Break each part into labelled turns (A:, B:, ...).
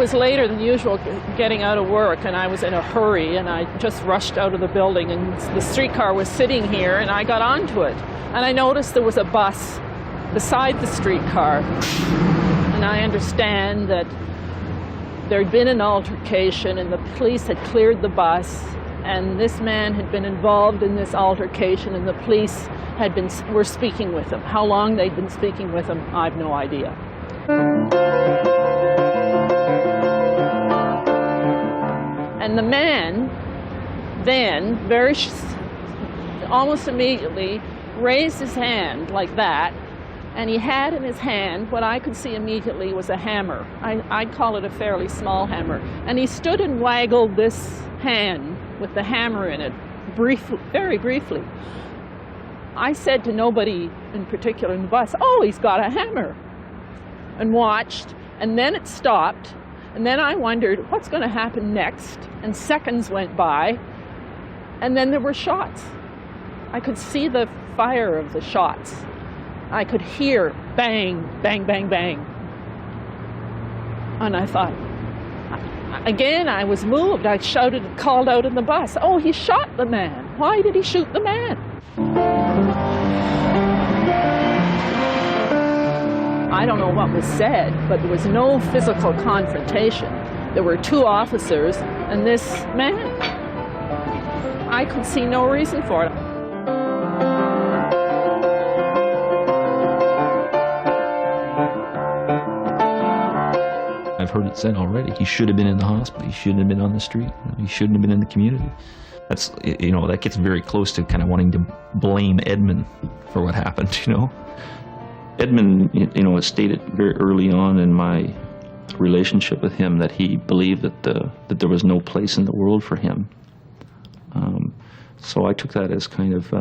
A: was later than usual getting out of work, and I was in a hurry, and I just rushed out of the building, and the streetcar was sitting here, and I got onto it. And I noticed there was a bus beside the streetcar. And I understand that there had been an altercation, and the police had cleared the bus, and this man had been involved in this altercation, and the police were speaking with him. How long they'd been speaking with him, I have no idea. And the man then, almost immediately, raised his hand like that, and he had in his hand what I could see immediately was a hammer. I'd call it a fairly small hammer. And he stood and waggled this hand with the hammer in it, very briefly. I said to nobody in particular in the bus, "Oh, he's got a hammer," and watched, and then it stopped, and then I wondered what's going to happen next, and seconds went by, and then there were shots. I could see the fire of the shots. I could hear bang, bang, bang, bang. And I thought, again, I was moved. I shouted and called out in the bus, "Oh, he shot the man. Why did he shoot the man?" I don't know what was said, but there was no physical confrontation. There were two officers and this man. I could see no reason for it.
B: I've heard it said already, he should have been in the hospital, he shouldn't have been on the street, he shouldn't have been in the community. That's, you know, that gets very close to kind of wanting to blame Edmond for what happened, you know. Edmond, you know, has stated very early on in my relationship with him that he believed that there was no place in the world for him. So I took that as kind of,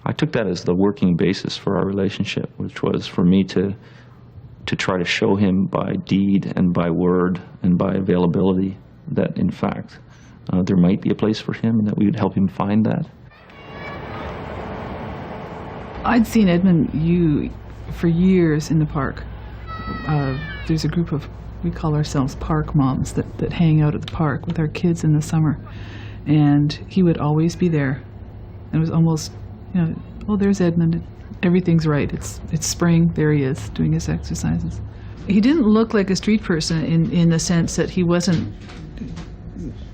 B: I took that as the working basis for our relationship, which was for me to try to show him by deed and by word and by availability that, in fact, there might be a place for him and that we would help him find that.
C: I'd seen Edmond Yu for years in the park. There's a group of, we call ourselves park moms, that hang out at the park with our kids in the summer. And he would always be there. It was almost, you know, oh, there's Edmond. Everything's right. It's spring. There he is doing his exercises. He didn't look like a street person in the sense that he wasn't,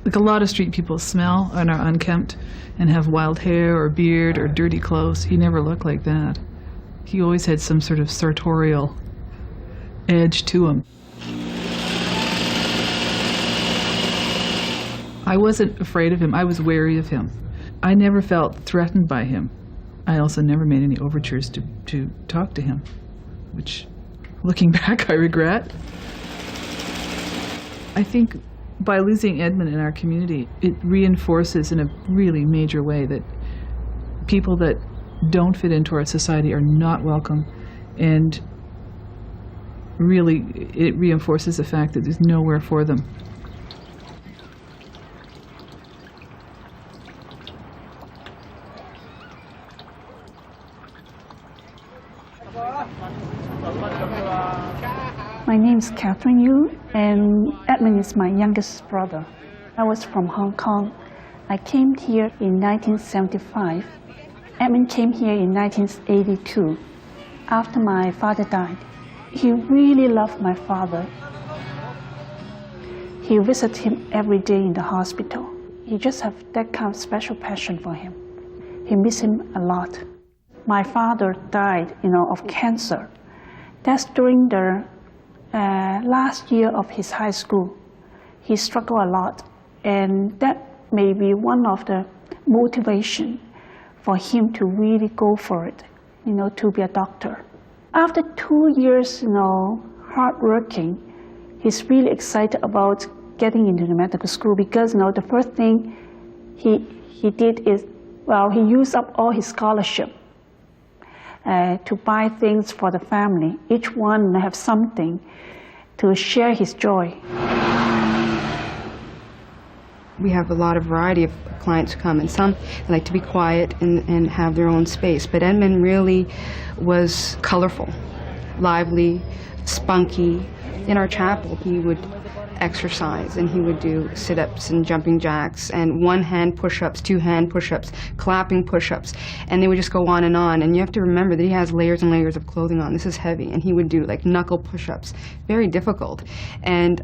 C: like a lot of street people smell and are unkempt and have wild hair or beard or dirty clothes. He never looked like that. He always had some sort of sartorial edge to him. I wasn't afraid of him. I was wary of him. I never felt threatened by him. I also never made any overtures to talk to him, which, looking back, I regret. I think by losing Edmond in our community, it reinforces in a really major way that people that don't fit into our society are not welcome, and really it reinforces the fact that there's nowhere for them.
D: My name is Catherine Yu, and Edmond is my youngest brother. I was from Hong Kong. I came here in 1975. Edmond came here in 1982, after my father died. He really loved my father. He visited him every day in the hospital. He just had that kind of special passion for him. He missed him a lot. My father died, of cancer. That's during the last year of his high school. He struggled a lot, and that may be one of the motivation for him to really go for it, to be a doctor. After 2 years, hard working, he's really excited about getting into the medical school because, the first thing he did is, he used up all his scholarship to buy things for the family. Each one have something to share his joy.
E: We have a lot of variety of clients who come, and some like to be quiet and have their own space. But Edmond really was colorful. lively, spunky. In our chapel, he would exercise, and he would do sit-ups and jumping jacks and one-hand push-ups, two-hand push-ups, clapping push-ups, and they would just go on. And you have to remember that he has layers and layers of clothing on. This is heavy, and he would do like knuckle push-ups, very difficult. And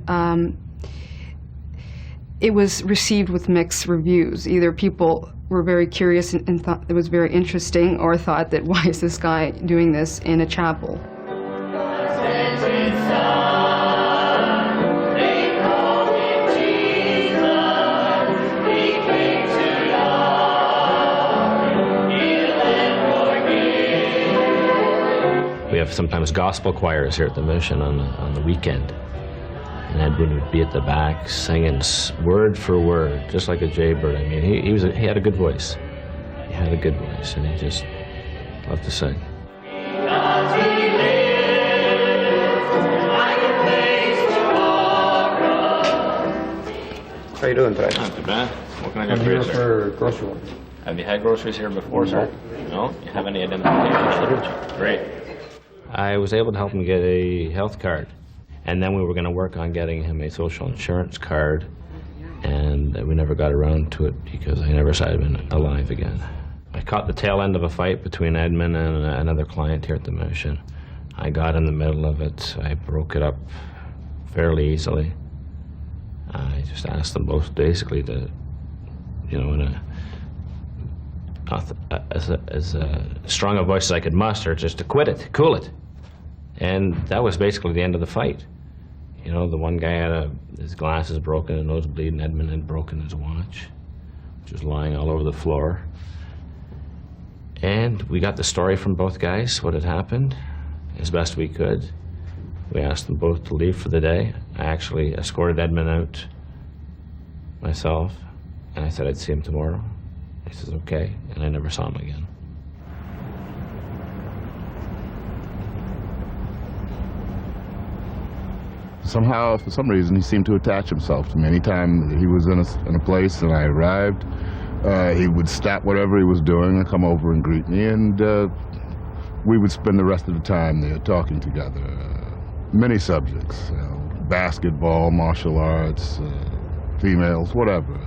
E: it was received with mixed reviews. Either people were very curious and thought it was very interesting, or thought that why is this guy doing this in a chapel?
F: We have sometimes gospel choirs here at the mission on the weekend. And Edwin would be at the back singing word for word, just like a jaybird. I mean, he had a good voice. He had a good voice, and he just loved to sing.
G: How you doing today?
F: Not too bad. What can I
G: I'm
F: get for
G: here
F: you, sir?
G: for grocery.
F: Have you had groceries here before, sir? No? You have any identification? Great. I was able to help him get a health card. And then we were going to work on getting him a social insurance card, and we never got around to it because I never saw him alive again. I caught the tail end of a fight between Edmond and another client here at the mission. I got in the middle of it. I broke it up fairly easily. I just asked them both basically to, you know, in as strong a voice as I could muster, just to quit it, cool it. And that was basically the end of the fight. You know, the one guy had his glasses broken, a nosebleed, and Edmond had broken his watch, which was lying all over the floor. And we got the story from both guys, what had happened, as best we could. We asked them both to leave for the day. I actually escorted Edmond out myself, and I said I'd see him tomorrow. He says, okay, and I never saw him again.
H: Somehow, for some reason, he seemed to attach himself to me. Anytime he was in a place and I arrived, he would stop whatever he was doing and come over and greet me, and we would spend the rest of the time there talking together. Many subjects, you know, basketball, martial arts, females, whatever.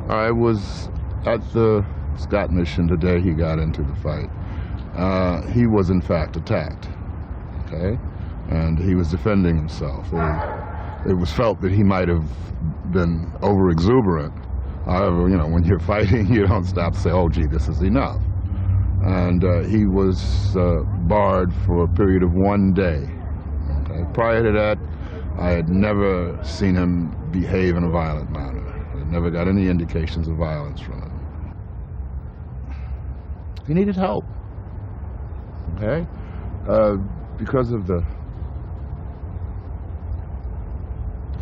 H: I was at the Scott mission the day he got into the fight. He was, in fact, attacked, okay? And he was defending himself. It was felt that he might have been over-exuberant. However, you know, when you're fighting, you don't stop to say, oh, gee, this is enough. And he was barred for a period of 1 day. Okay? Prior to that, I had never seen him behave in a violent manner. I never got any indications of violence from him. He needed help, okay? Because of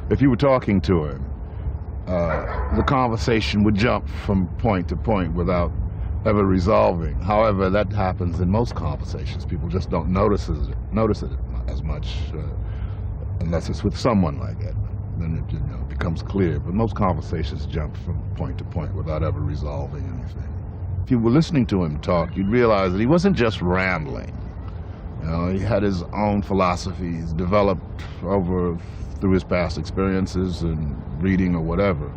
H: if you were talking to him, the conversation would jump from point to point without ever resolving. However, that happens in most conversations. People just don't notice it as much unless it's with someone like that. Then it, you know, becomes clear. But most conversations jump from point to point without ever resolving anything. If you were listening to him talk, you'd realize that he wasn't just rambling. You know, he had his own philosophies developed through his past experiences and reading or whatever.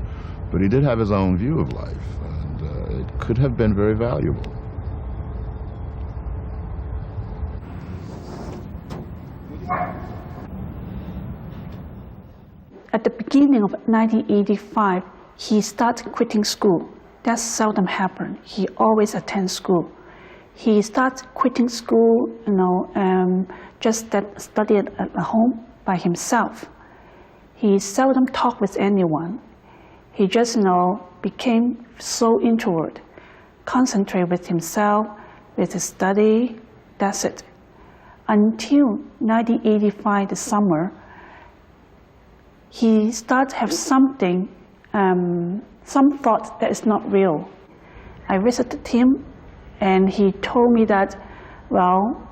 H: But he did have his own view of life, and it could have been very valuable.
D: At the beginning of 1985, he started quitting school. That seldom happened. He always attends school. He started quitting school, you know, just that studied at home by himself. He seldom talked with anyone. He just, you know, became so introvert, concentrate with himself, with his study, that's it. Until 1985, the summer, he started to have something, some thought that is not real. I visited him, and he told me that, well,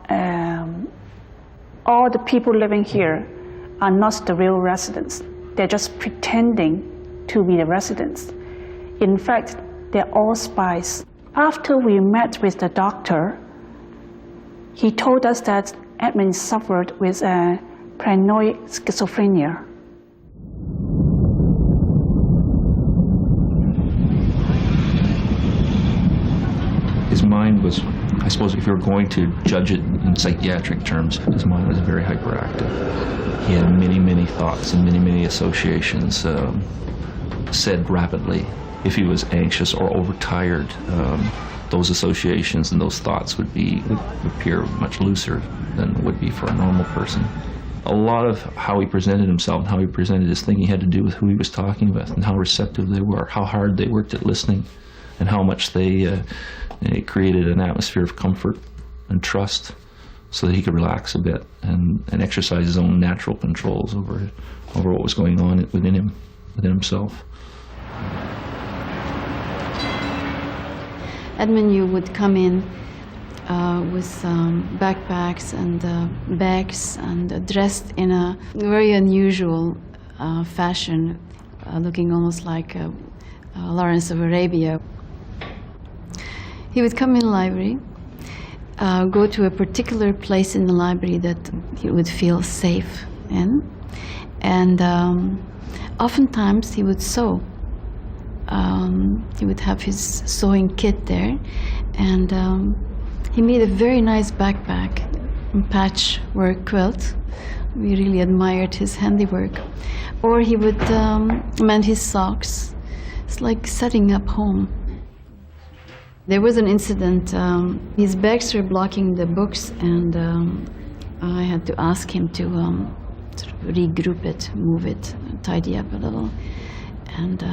D: all the people living here are not the real residents. They're just pretending to be the residents. In fact, they're all spies. After we met with the doctor, he told us that Edmond suffered with paranoid schizophrenia.
B: His mind was, I suppose if you were going to judge it in psychiatric terms, his mind was very hyperactive. He had many, many thoughts and many, many associations said rapidly. If he was anxious or overtired, those associations and those thoughts would appear much looser than would be for a normal person. A lot of how he presented himself and how he presented his thinking had to do with who he was talking with and how receptive they were, how hard they worked at listening, and how much they created an atmosphere of comfort and trust so that he could relax a bit and exercise his own natural controls over what was going on within himself.
G: Edmond Yu would come in with backpacks and bags and dressed in a very unusual fashion, looking almost like Lawrence of Arabia. He would come in the library, go to a particular place in the library that he would feel safe in, and oftentimes he would sew. He would have his sewing kit there, and he made a very nice backpack, patchwork quilt. We really admired his handiwork. Or he would mend his socks. It's like setting up home. There was an incident. His bags were blocking the books, and I had to ask him to sort of regroup it, move it, tidy up a little. And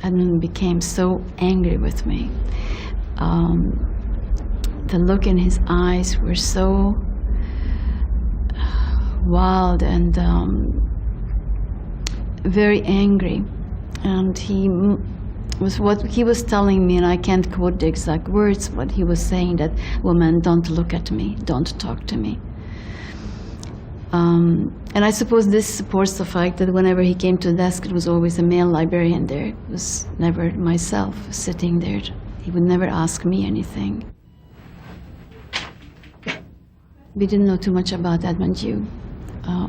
G: Edmond became so angry with me. The look in his eyes were so wild and very angry. And what he was telling me, and I can't quote the exact words, but he was saying that, "Woman, don't look at me, don't talk to me." And I suppose this supports the fact that whenever he came to the desk, it was always a male librarian there. It was never myself sitting there. He would never ask me anything. We didn't know too much about Edmond Yu.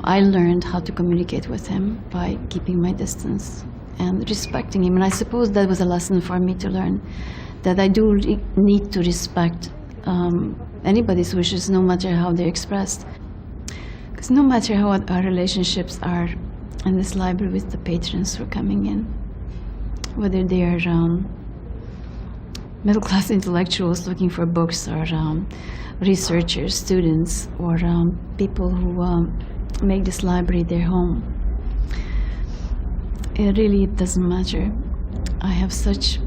G: I learned how to communicate with him by keeping my distance and respecting him. And I suppose that was a lesson for me to learn, that I do need to respect anybody's wishes, no matter how they're expressed. Because no matter how our relationships are in this library with the patrons who are coming in, whether they are middle-class intellectuals looking for books, or researchers, students, or people who make this library their home, it really doesn't matter. I have such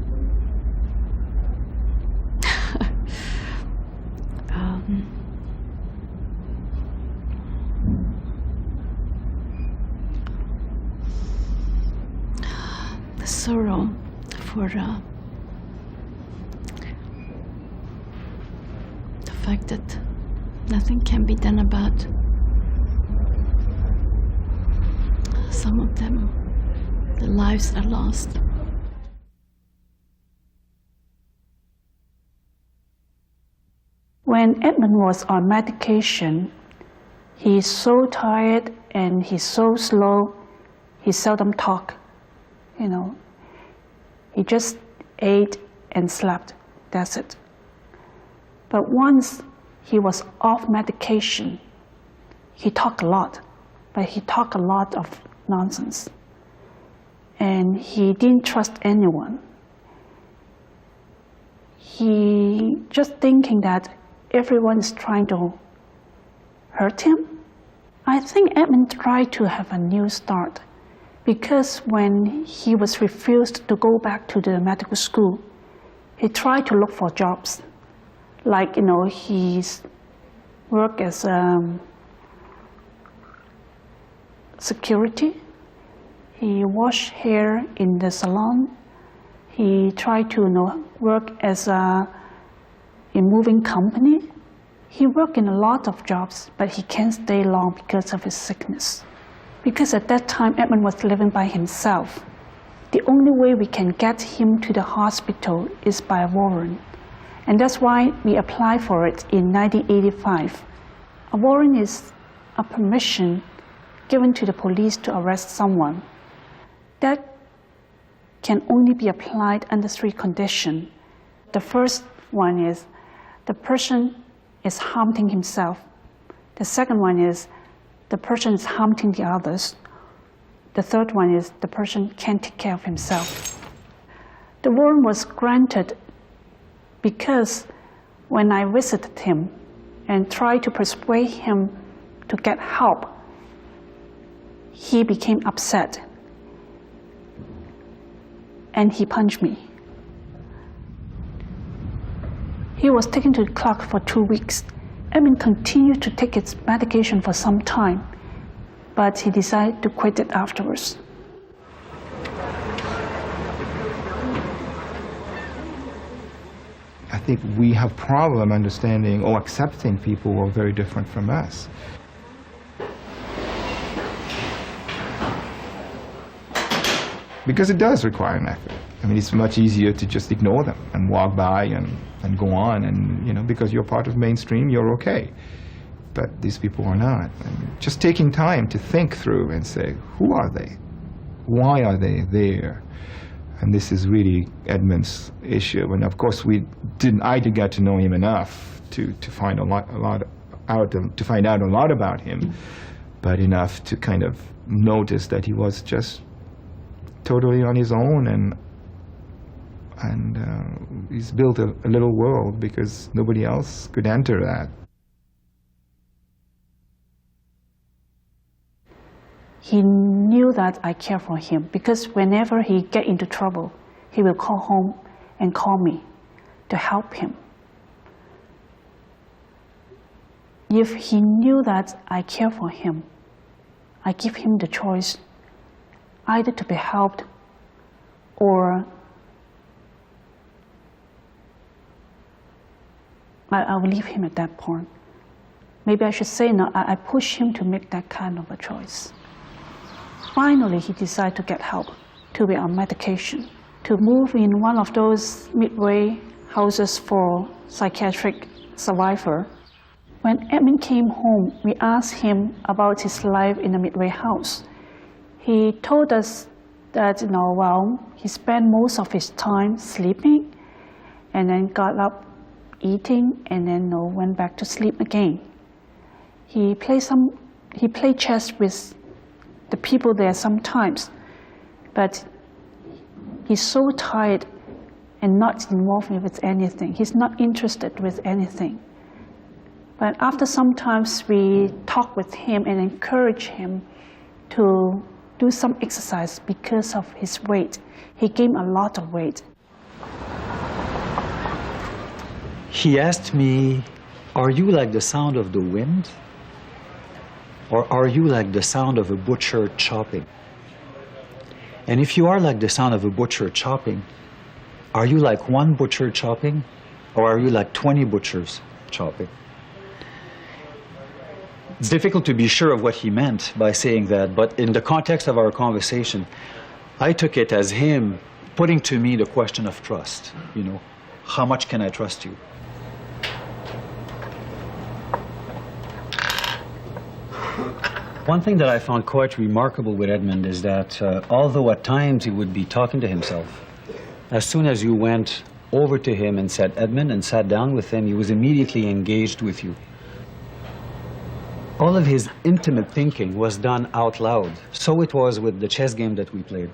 G: sorrow for the fact that nothing can be done about some of them. The lives are lost.
D: When Edmond was on medication, he's so tired and he's so slow, he seldom talked. You know, he just ate and slept, that's it. But once he was off medication, he talked a lot, but he talked a lot of nonsense. And he didn't trust anyone. He just thinking that everyone is trying to hurt him. I think Edmond tried to have a new start, because when he was refused to go back to the medical school, he tried to look for jobs. Like, you know, he's worked as security. He washed hair in the salon. He tried to, you know, work as a moving company. He worked in a lot of jobs, but he can't stay long because of his sickness. Because at that time, Edmond was living by himself. The only way we can get him to the hospital is by warrant. And that's why we applied for it in 1985. A warrant is a permission given to the police to arrest someone. That can only be applied under three conditions. The first one is the person is harming himself. The second one is the person is harming the others. The third one is the person can't take care of himself. The warrant was granted because when I visited him and tried to persuade him to get help, he became upset and he punched me. He was taken to the clerk for 2 weeks. Edmond continued to take his medication for some time, but he decided to quit it afterwards.
I: I think we have problem understanding or accepting people who are very different from us. Because it does require an effort. I mean, it's much easier to just ignore them and walk by and go on, and you know, because you're part of mainstream, you're okay. But these people are not. And just taking time to think through and say, who are they? Why are they there? And this is really Edmond's issue. And of course, I didn't get to know him enough to find to find out a lot about him, but enough to kind of notice that he was just totally on his own, and he's built a little world because nobody else could enter that.
D: He knew that I care for him because whenever he get into trouble, he will call home and call me to help him. If he knew that I care for him, I give him the choice either to be helped or I will leave him at that point. Maybe I should say no, I push him to make that kind of a choice. Finally, he decided to get help, to be on medication, to move in one of those midway houses for psychiatric survivor. When Edmond came home, we asked him about his life in the midway house. He told us that, he spent most of his time sleeping and then got up eating and then went back to sleep again. He played chess with the people there sometimes, but he's so tired and not involved with anything. He's not interested with anything. But after sometimes we talk with him and encourage him to do some exercise because of his weight. He gained a lot of weight.
J: He asked me, are you like the sound of the wind? Or are you like the sound of a butcher chopping? And if you are like the sound of a butcher chopping, are you like one butcher chopping? Or are you like 20 butchers chopping? It's difficult to be sure of what he meant by saying that, but in the context of our conversation, I took it as him putting to me the question of trust. How much can I trust you? One thing that I found quite remarkable with Edmond is that although at times he would be talking to himself, as soon as you went over to him and said Edmond and sat down with him, he was immediately engaged with you. All of his intimate thinking was done out loud. So it was with the chess game that we played.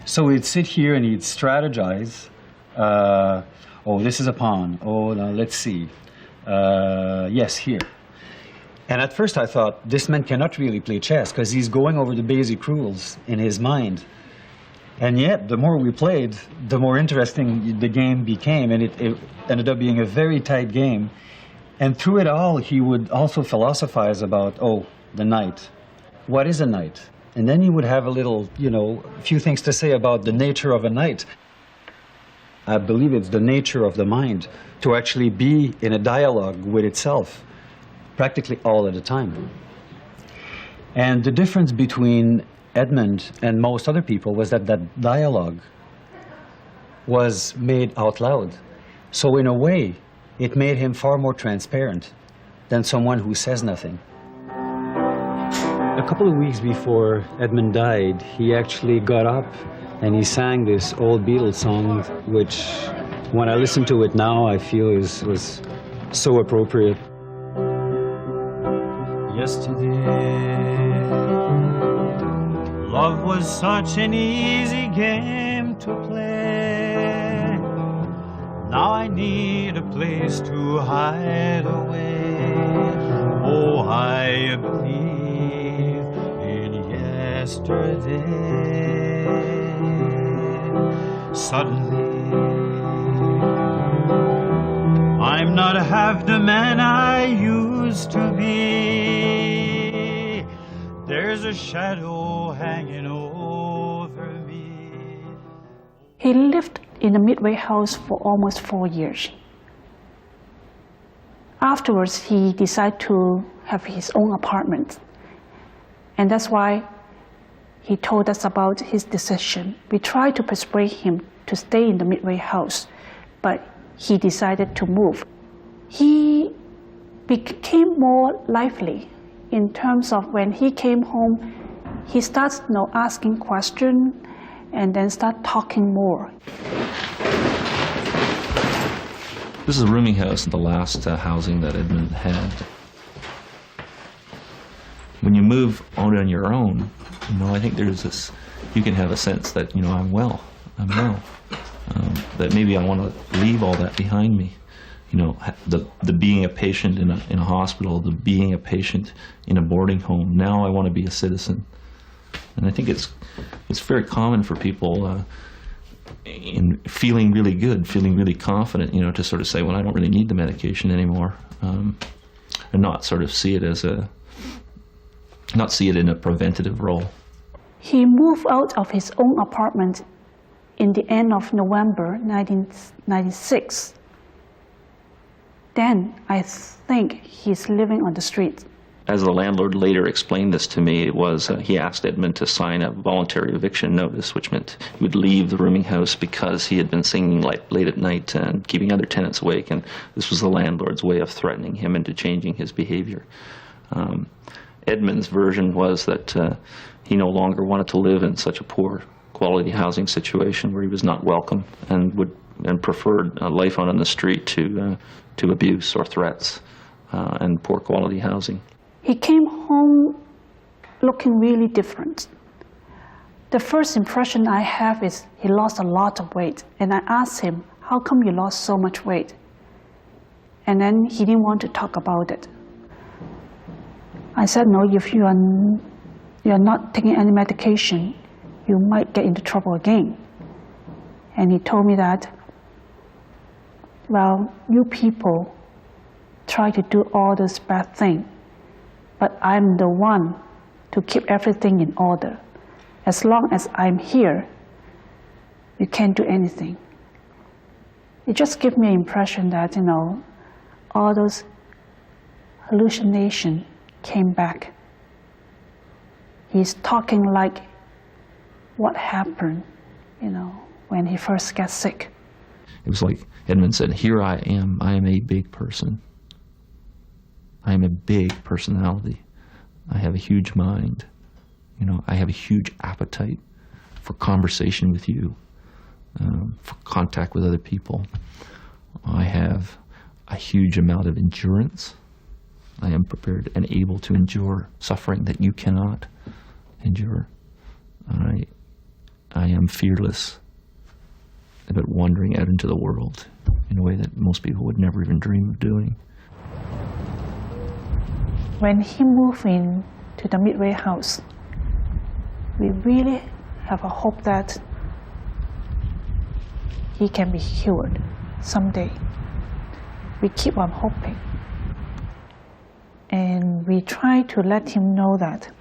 J: So he'd sit here and he'd strategize. Oh, this is a pawn. Oh, now let's see. Yes, here. And at first I thought, this man cannot really play chess because he's going over the basic rules in his mind. And yet, the more we played, the more interesting the game became, and it ended up being a very tight game. And through it all, he would also philosophize about, the knight. What is a knight? And then he would have a little, a few things to say about the nature of a knight. I believe it's the nature of the mind to actually be in a dialogue with itself practically all of the time. And the difference between Edmond and most other people was that that dialogue was made out loud. So in a way, it made him far more transparent than someone who says nothing. A couple of weeks before Edmond died, he actually got up and he sang this old Beatles song, which when I listen to it now, I feel was so appropriate. Yesterday, love was such an easy game to play. Now I need a place to hide away. Oh, I believe in yesterday. Suddenly, I'm not half the man I used to be. There's a shadow hanging over me.
D: He lived in the Midway house for almost 4 years. Afterwards, he decided to have his own apartment. And that's why he told us about his decision. We tried to persuade him to stay in the Midway house, but he decided to move. He became more lively in terms of when he came home, he starts asking questions and then start talking more.
B: This is a rooming house, the last housing that Edmond had. When you move on your own, I think there's this, you can have a sense that, I'm well. That maybe I want to leave all that behind me. The being a patient in a hospital, the being a patient in a boarding home. Now I want to be a citizen. And I think it's very common for people in feeling really good, feeling really confident, to sort of say, well, I don't really need the medication anymore, and not sort of see it as not see it in a preventative role.
D: He moved out of his own apartment in the end of November 1996. Then I think he's living on the street.
B: As the landlord later explained this to me, it was he asked Edmond to sign a voluntary eviction notice, which meant he would leave the rooming house because he had been singing late at night and keeping other tenants awake, and this was the landlord's way of threatening him into changing his behavior. Edmond's version was that he no longer wanted to live in such a poor quality housing situation where he was not welcome, and preferred life out on the street to abuse or threats and poor quality housing.
D: He came home looking really different. The first impression I have is he lost a lot of weight, and I asked him, how come you lost so much weight? And then he didn't want to talk about it. I said, no, if you are not taking any medication, you might get into trouble again. And he told me that, well, you people try to do all this bad thing, but I'm the one to keep everything in order. As long as I'm here, you can't do anything. It just gave me an impression that, all those hallucinations came back. He's talking like what happened, when he first got sick.
B: It was like Edmond said, here I am a big person. I am a big personality. I have a huge mind. I have a huge appetite for conversation with you, for contact with other people. I have a huge amount of endurance. I am prepared and able to endure suffering that you cannot endure. I am fearless about wandering out into the world in a way that most people would never even dream of doing.
D: When he moved in to the Midway house, we really have a hope that he can be cured someday. We keep on hoping. And we try to let him know that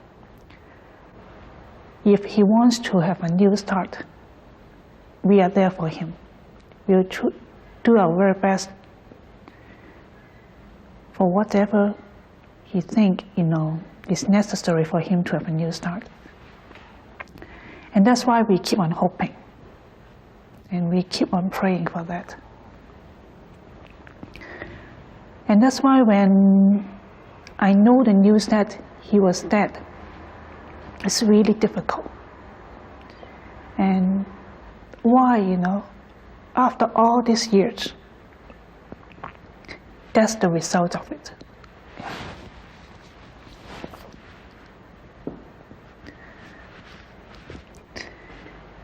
D: if he wants to have a new start, we are there for him. We'll do our very best for whatever he thinks, is necessary for him to have a new start. And that's why we keep on hoping. And we keep on praying for that. And that's why when I know the news that he was dead, it's really difficult. And why, after all these years, that's the result of it.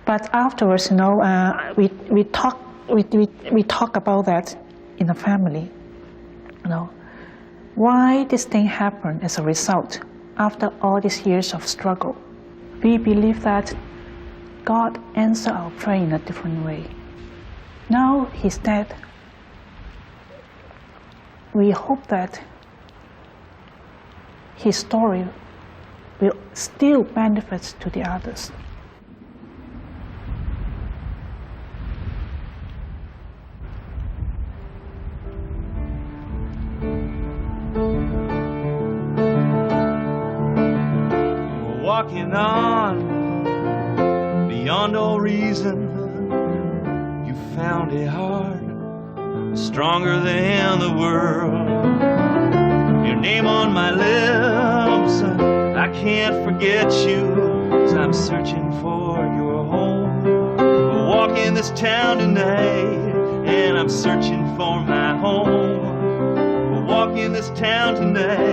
D: But afterwards, we talk about that in the family. Why this thing happened as a result after all these years of struggle. We believe that God answered our prayer in a different way. Now he's dead. We hope that his story will still benefit to the others.
K: Walking on beyond all reason, you found it hard, stronger than the world. Your name on my lips, I can't forget you, 'cause I'm searching for your home. I walk in this town tonight, and I'm searching for my home. I walk in this town tonight,